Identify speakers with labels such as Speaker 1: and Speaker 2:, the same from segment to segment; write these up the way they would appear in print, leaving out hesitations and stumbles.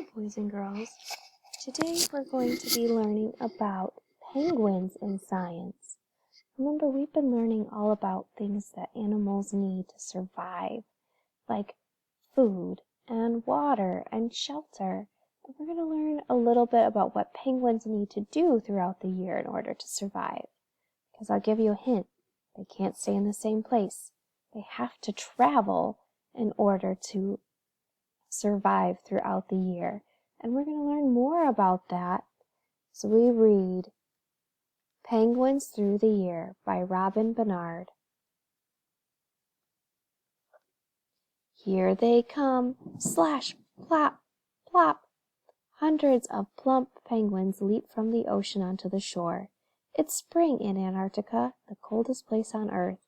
Speaker 1: Hi, boys and girls. Today we're going to be learning about penguins in science. Remember, we've been learning all about things that animals need to survive, like food and water and shelter. And we're going to learn a little bit about what penguins need to do throughout the year in order to survive. Because I'll give you a hint, they can't stay in the same place. They have to travel in order to survive throughout the year. And we're going to learn more about that. So we read Penguins Through the Year by Robin Bernard. Here they come, slash, plop, plop. Hundreds of plump penguins leap from the ocean onto the shore. It's spring in Antarctica, the coldest place on Earth.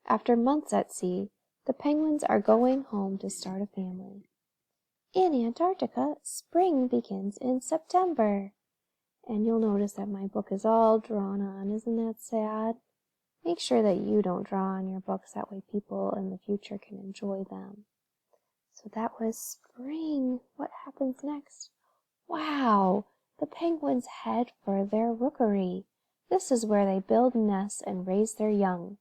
Speaker 1: After months at sea, the penguins are going home to start a family. In Antarctica, spring begins in September. And you'll notice that my book is all drawn on. Isn't that sad? Make sure that you don't draw on your books. That way people in the future can enjoy them. So that was spring. What happens next? Wow! The penguins head for their rookery. This is where they build nests and raise their young.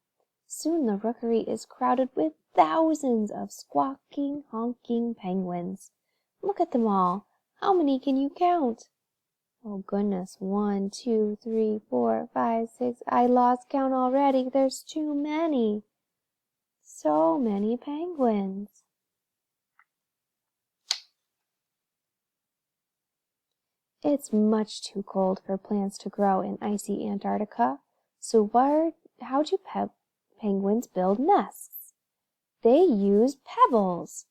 Speaker 1: Soon the rookery is crowded with thousands of squawking, honking penguins. Look at them all. How many can you count? Oh goodness, 1, 2, 3, 4, 5, 6. I lost count already. There's too many. So many penguins. It's much too cold for plants to grow in icy Antarctica. So how do penguins build nests? They use pebbles.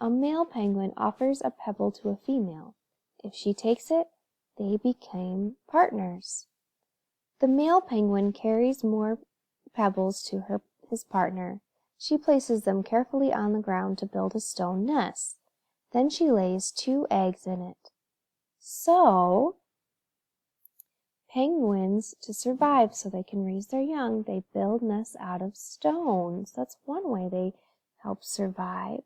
Speaker 1: A male penguin offers a pebble to a female. If she takes it, they became partners. The male penguin carries more pebbles to his partner. She places them carefully on the ground to build a stone nest. Then she lays 2 eggs in it. So, penguins, to survive so they can raise their young, they build nests out of stones. That's one way they help survive.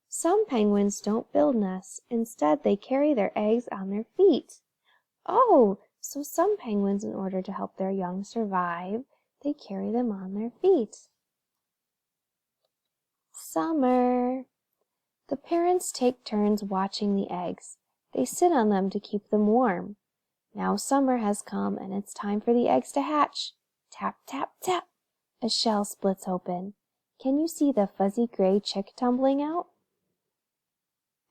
Speaker 1: Some penguins don't build nests. Instead, they carry their eggs on their feet. Oh, so some penguins, in order to help their young survive, they carry them on their feet. Summer. The parents take turns watching the eggs. They sit on them to keep them warm. Now summer has come and it's time for the eggs to hatch. Tap, tap, tap. A shell splits open. Can you see the fuzzy gray chick tumbling out?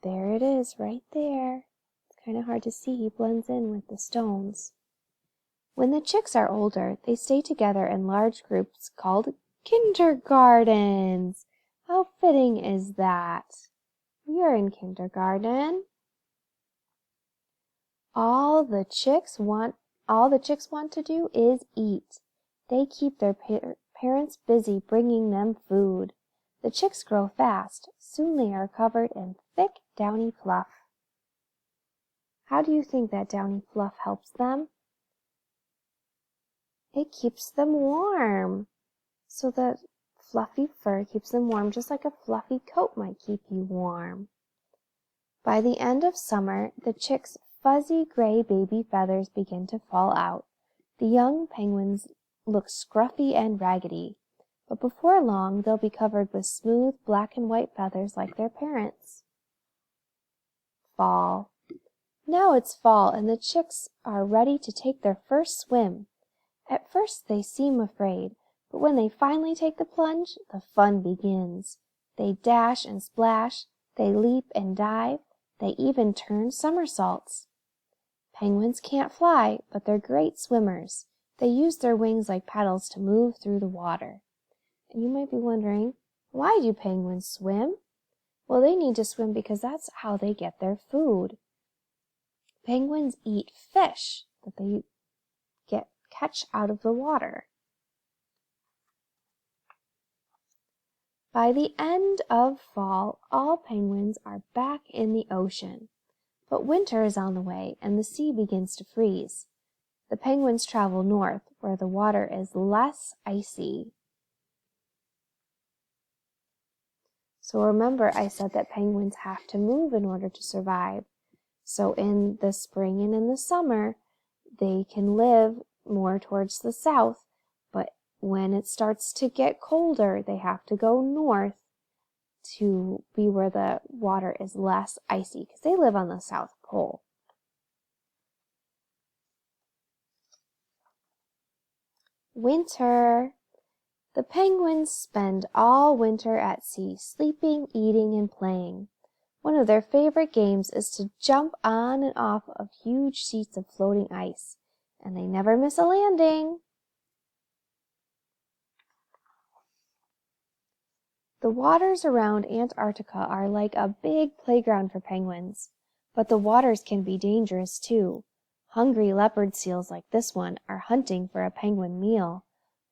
Speaker 1: There it is, right there. It's kind of hard to see. He blends in with the stones. When the chicks are older, they stay together in large groups called kindergartens. How fitting is that? You're in kindergarten. All the chicks want to do is eat. They keep their parents busy bringing them food. The chicks grow fast. Soon they are covered in thick, downy fluff. How do you think that downy fluff helps them? It keeps them warm. So the fluffy fur keeps them warm, just like a fluffy coat might keep you warm. By the end of summer, the chicks' fuzzy gray baby feathers begin to fall out. The young penguins look scruffy and raggedy, but before long they'll be covered with smooth black and white feathers like their parents. Fall. Now it's fall and the chicks are ready to take their first swim. At first they seem afraid, but when they finally take the plunge, the fun begins. They dash and splash, they leap and dive, they even turn somersaults. Penguins can't fly, but they're great swimmers. They use their wings like paddles to move through the water. And you might be wondering, why do penguins swim? Well, they need to swim because that's how they get their food. Penguins eat fish that they catch out of the water. By the end of fall, all penguins are back in the ocean. But winter is on the way and the sea begins to freeze. The penguins travel north where the water is less icy. So remember, I said that penguins have to move in order to survive. So in the spring and in the summer, they can live more towards the south, but when it starts to get colder, they have to go north to be where the water is less icy because they live on the South Pole. Winter. The penguins spend all winter at sea, sleeping, eating, and playing. One of their favorite games is to jump on and off of huge sheets of floating ice, and they never miss a landing. The waters around Antarctica are like a big playground for penguins, but the waters can be dangerous too. Hungry leopard seals like this one are hunting for a penguin meal.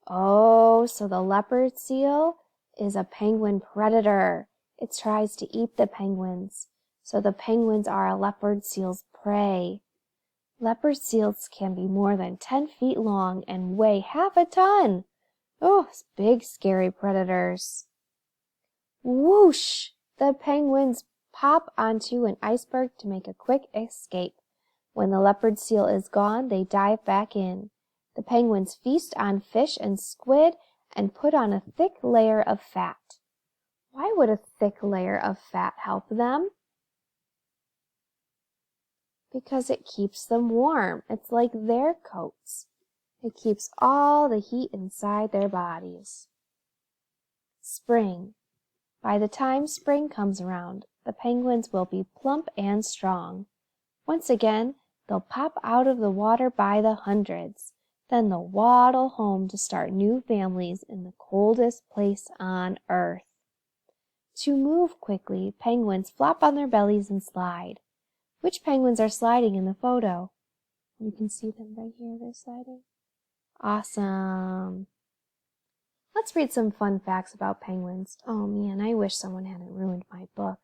Speaker 1: Oh, so the leopard seal is a penguin predator. It tries to eat the penguins, so the penguins are a leopard seal's prey. Leopard seals can be more than 10 feet long and weigh half a ton. Oh, big scary predators. Whoosh! The penguins pop onto an iceberg to make a quick escape. When the leopard seal is gone, they dive back in. The penguins feast on fish and squid and put on a thick layer of fat. Why would a thick layer of fat help them? Because it keeps them warm. It's like their coats. It keeps all the heat inside their bodies. Spring. By the time spring comes around, the penguins will be plump and strong. Once again, they'll pop out of the water by the hundreds. Then they'll waddle home to start new families in the coldest place on Earth. To move quickly, penguins flop on their bellies and slide. Which penguins are sliding in the photo? You can see them right here, they're sliding. Awesome. Let's read some fun facts about penguins. Oh man, I wish someone hadn't ruined my book.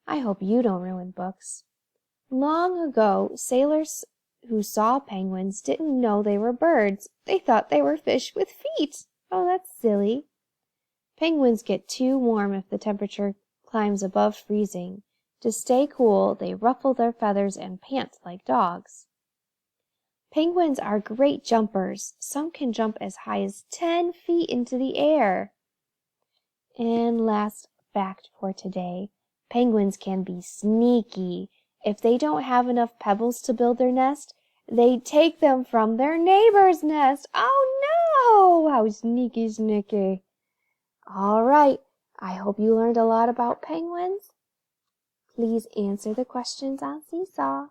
Speaker 1: I hope you don't ruin books. Long ago, sailors who saw penguins didn't know they were birds. They thought they were fish with feet. Oh, that's silly. Penguins get too warm if the temperature climbs above freezing. To stay cool, they ruffle their feathers and pant like dogs. Penguins are great jumpers. Some can jump as high as 10 feet into the air. And last fact for today, penguins can be sneaky. If they don't have enough pebbles to build their nest, they take them from their neighbor's nest. Oh no! How sneaky. All right, I hope you learned a lot about penguins. Please answer the questions on Seesaw.